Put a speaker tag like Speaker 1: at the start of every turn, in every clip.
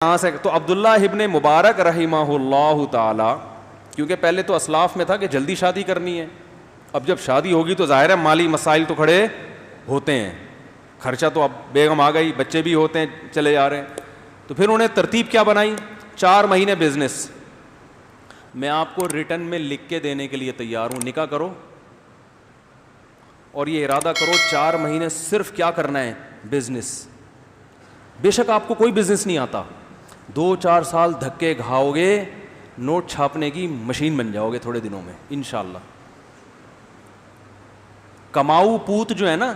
Speaker 1: کہاں سے؟ تو عبداللہ ابن مبارک رحمہ اللہ تعالی، کیونکہ پہلے تو اسلاف میں تھا کہ جلدی شادی کرنی ہے، اب جب شادی ہوگی تو ظاہر ہے مالی مسائل تو کھڑے ہوتے ہیں، خرچہ تو اب بیگم آ گئی، بچے بھی ہوتے ہیں چلے جا رہے ہیں، تو پھر انہیں ترتیب کیا بنائی؟ 4 مہینے بزنس. میں آپ کو ریٹن میں لکھ کے دینے کے لیے تیار ہوں، نکاح کرو اور یہ ارادہ کرو 4 مہینے صرف کیا کرنا ہے؟ بزنس. بے شک آپ کو کوئی بزنس نہیں آتا، 2-4 سال دھکے کھاؤ گے، نوٹ چھاپنے کی مشین بن جاؤ گے تھوڑے دنوں میں انشاءاللہ. کماؤ پوت جو ہے نا،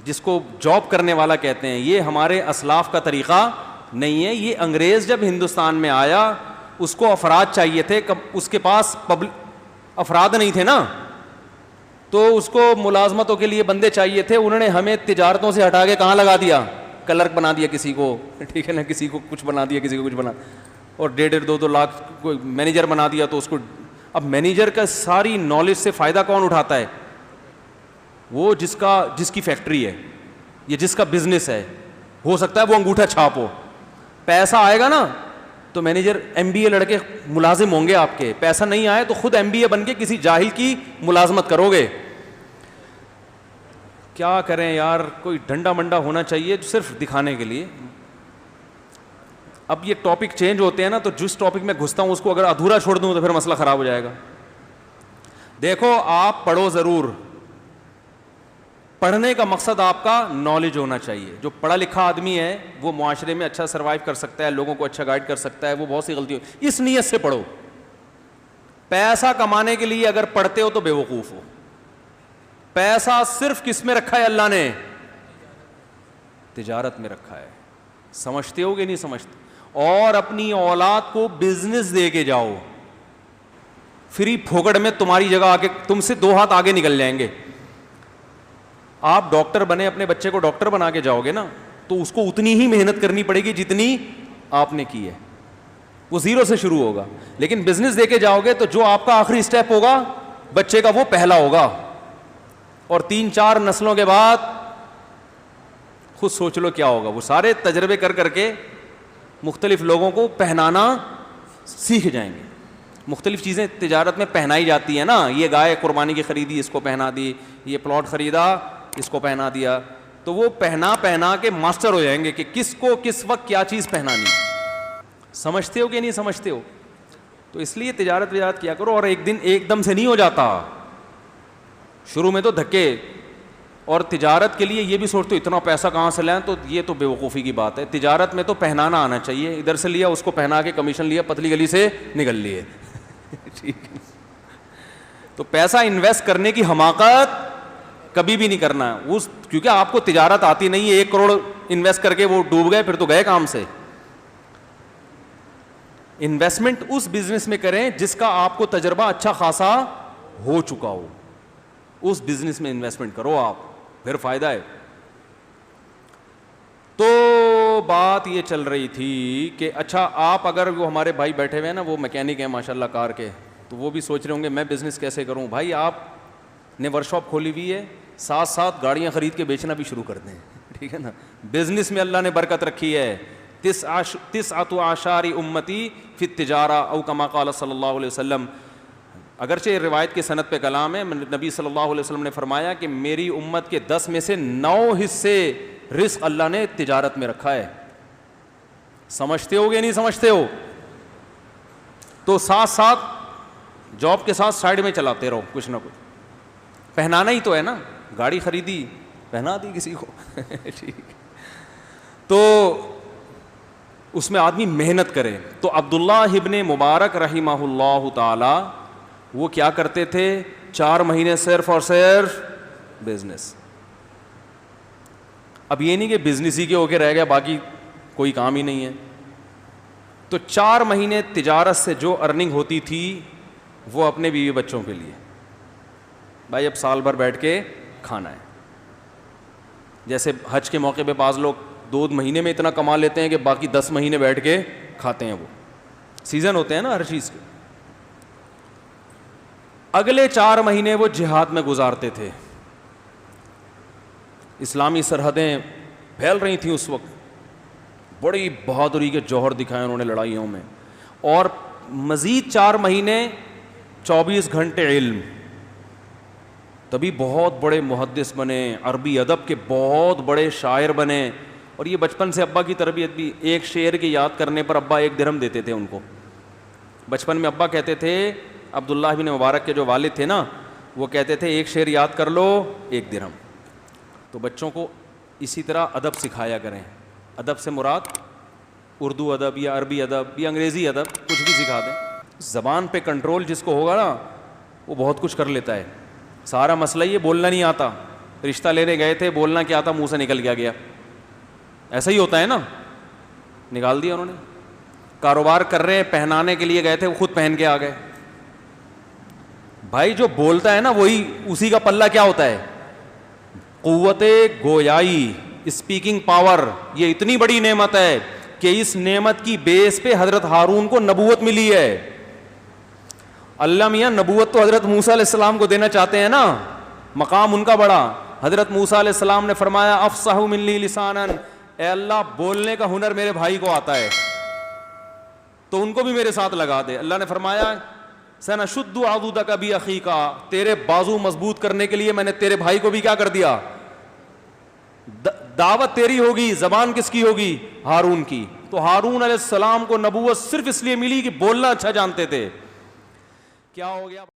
Speaker 1: جس کو جاب کرنے والا کہتے ہیں، یہ ہمارے اسلاف کا طریقہ نہیں ہے. یہ انگریز جب ہندوستان میں آیا اس کو افراد چاہیے تھے، اس کے پاس افراد نہیں تھے نا، تو اس کو ملازمتوں کے لیے بندے چاہیے تھے. انہوں نے ہمیں تجارتوں سے ہٹا کے کہاں لگا دیا؟ کلرک بنا دیا کسی کو، ٹھیک ہے نا، کسی کو کچھ بنا دیا، کسی کو کچھ بنا، اور 1.5-2 لاکھ کوئی مینیجر بنا دیا. تو اس کو اب مینیجر کا ساری نالج سے فائدہ کون اٹھاتا ہے؟ وہ جس کی فیکٹری ہے یا جس کا بزنس ہے. ہو سکتا ہے وہ انگوٹھا چھاپ ہو، پیسہ آئے گا نا تو مینیجر MBA لڑکے ملازم ہوں گے آپ کے، پیسہ نہیں آئے تو خود MBA بن کے کسی جاہل کی ملازمت کرو گے. کیا کریں یار، کوئی ڈنڈا منڈا ہونا چاہیے صرف دکھانے کے لیے. اب یہ ٹاپک چینج ہوتے ہیں نا، تو جس ٹاپک میں گھستا ہوں اس کو اگر ادھورا چھوڑ دوں تو پھر مسئلہ خراب ہو جائے گا. دیکھو آپ پڑھو ضرور، پڑھنے کا مقصد آپ کا نالج ہونا چاہیے. جو پڑھا لکھا آدمی ہے وہ معاشرے میں اچھا سروائیو کر سکتا ہے، لوگوں کو اچھا گائیڈ کر سکتا ہے. وہ بہت سی غلطی ہو، اس نیت سے پڑھو. پیسہ کمانے کے لیے اگر پڑھتے ہو تو بے وقوف ہو. پیسہ صرف کس میں رکھا ہے اللہ نے؟ تجارت میں رکھا ہے. سمجھتے ہو کہ نہیں سمجھتے؟ اور اپنی اولاد کو بزنس دے کے جاؤ، فری پھوکٹ میں تمہاری جگہ آ کے تم سے 2 ہاتھ آگے نکل جائیں گے. آپ ڈاکٹر بنے، اپنے بچے کو ڈاکٹر بنا کے جاؤ گے نا تو اس کو اتنی ہی محنت کرنی پڑے گی جتنی آپ نے کی ہے. وہ 0 سے شروع ہوگا. لیکن بزنس دے کے جاؤ گے تو جو آپ کا آخری اسٹیپ ہوگا بچے کا وہ پہلا ہوگا، اور 3-4 نسلوں کے بعد خود سوچ لو کیا ہوگا. وہ سارے تجربے کر کر کے مختلف لوگوں کو پہنانا سیکھ جائیں گے. مختلف چیزیں تجارت میں پہنائی جاتی ہیں نا، یہ گائے قربانی کی خریدی، اس کو پہنا دی، یہ پلاٹ خریدا، اس کو پہنا دیا. تو وہ پہنا کے ماسٹر ہو جائیں گے کہ کس کو کس وقت کیا چیز پہنانی. سمجھتے ہو کہ نہیں سمجھتے ہو؟ تو اس لیے تجارت کیا کرو. اور ایک دم سے نہیں ہو جاتا، شروع میں تو دھکے. اور تجارت کے لیے یہ بھی سوچتے ہو اتنا پیسہ کہاں سے لائیں، تو یہ تو بے وقوفی کی بات ہے. تجارت میں تو پہنانا آنا چاہیے. ادھر سے لیا، اس کو پہنا کے کمیشن لیا، پتلی گلی سے نکل لیے. ٹھیک ہے، تو پیسہ انویسٹ کرنے کی حماقت کبھی بھی نہیں کرنا ہے. کیونکہ آپ کو تجارت آتی نہیں ہے، 1 کروڑ انویسٹ کر کے وہ ڈوب گئے، پھر تو گئے کام سے. انویسٹمنٹ اس بزنس میں کریں جس کا آپ کو تجربہ اچھا خاصا ہو چکا ہو. اس بزنس میں انویسٹمنٹ کرو آپ، پھر فائدہ ہے. تو بات یہ چل رہی تھی کہ اچھا آپ اگر وہ ہمارے بھائی بیٹھے ہوئے ہیں نا، وہ میکینک ہیں ماشاءاللہ کار کے، تو وہ بھی سوچ رہے ہوں گے میں بزنس کیسے کروں. بھائی آپ نے ورک شاپ کھولی ہوئی ہے، ساتھ ساتھ گاڑیاں خرید کے بیچنا بھی شروع کر دیں. ٹھیک ہے نا، بزنس میں اللہ نے برکت رکھی ہے. 9 اعشار امتی فی التجارہ او کما قال صلی اللہ علیہ وسلم. اگرچہ روایت کی سند پہ کلام ہے، نبی صلی اللہ علیہ وسلم نے فرمایا کہ میری امت کے 10 میں سے 9 حصے رزق اللہ نے تجارت میں رکھا ہے. سمجھتے ہو گے نہیں سمجھتے ہو؟ تو ساتھ ساتھ جاب کے ساتھ سائڈ میں چلاتے رہو کچھ نہ کچھ. پہنانا ہی تو ہے نا، گاڑی خریدی پہنا دی کسی کو. ٹھیک، تو اس میں آدمی محنت کرے. تو عبداللہ ابن مبارک رحمہ اللہ تعالی وہ کیا کرتے تھے؟ 4 مہینے صرف اور صرف بزنس. اب یہ نہیں کہ بزنس ہی کے ہو کے رہ گیا، باقی کوئی کام ہی نہیں ہے. تو 4 مہینے تجارت سے جو ارننگ ہوتی تھی وہ اپنے بیوی بچوں کے لیے. بھائی اب سال بھر بیٹھ کے کھانا ہے. جیسے حج کے موقع پہ بعض لوگ 2 مہینے میں اتنا کما لیتے ہیں کہ باقی 10 مہینے بیٹھ کے کھاتے ہیں. وہ سیزن ہوتے ہیں نا ہر چیز کے. اگلے 4 مہینے وہ جہاد میں گزارتے تھے. اسلامی سرحدیں پھیل رہی تھیں اس وقت، بڑی بہادری کے جوہر دکھائے انہوں نے لڑائیوں میں, اور مزید 4 مہینے 24 گھنٹے علم, تبھی بہت بڑے محدث بنے, عربی ادب کے بہت بڑے شاعر بنے. اور یہ بچپن سے ابا کی تربیت بھی, ایک شعر کی یاد کرنے پر ابا 1 درہم دیتے تھے ان کو. بچپن میں ابا کہتے تھے, عبداللہ بن مبارک کے جو والد تھے نا, وہ کہتے تھے ایک شعر یاد کر لو 1 درہم. تو بچوں کو اسی طرح ادب سکھایا کریں. ادب سے مراد اردو ادب یا عربی ادب یا انگریزی ادب, کچھ بھی سکھا دیں. زبان پہ کنٹرول جس کو ہوگا نا وہ بہت کچھ کر لیتا ہے. سارا مسئلہ یہ بولنا نہیں آتا. رشتہ لینے گئے تھے, بولنا کیا آتا, منہ سے نکل گیا. ایسا ہی ہوتا ہے نا, نکال دیا انہوں نے. کاروبار کر رہے ہیں, پہنانے کے لیے گئے تھے, وہ خود پہن کے آ گئے. بھائی جو بولتا ہے نا وہی, اسی کا پلہ کیا ہوتا ہے, قوت گویائی, اسپیکنگ پاور. یہ اتنی بڑی نعمت ہے کہ اس نعمت کی بیس پہ حضرت ہارون کو نبوت ملی ہے. اللہ میاں نبوت تو حضرت موسیٰ علیہ السلام کو دینا چاہتے ہیں نا, مقام ان کا بڑا. حضرت موسیٰ علیہ السلام نے فرمایا افصح منی لسانا, اے اللہ بولنے کا ہنر میرے بھائی کو آتا ہے تو ان کو بھی میرے ساتھ لگا دے. اللہ نے فرمایا سنشد عضدک باخیک, تیرے بازو مضبوط کرنے کے لیے میں نے تیرے بھائی کو بھی کیا کر دیا, دعوت تیری ہوگی. زبان کس کی ہوگی, ہارون کی. تو ہارون علیہ السلام کو نبوت صرف اس لیے ملی کہ بولنا اچھا جانتے تھے. کیا ہو گیا؟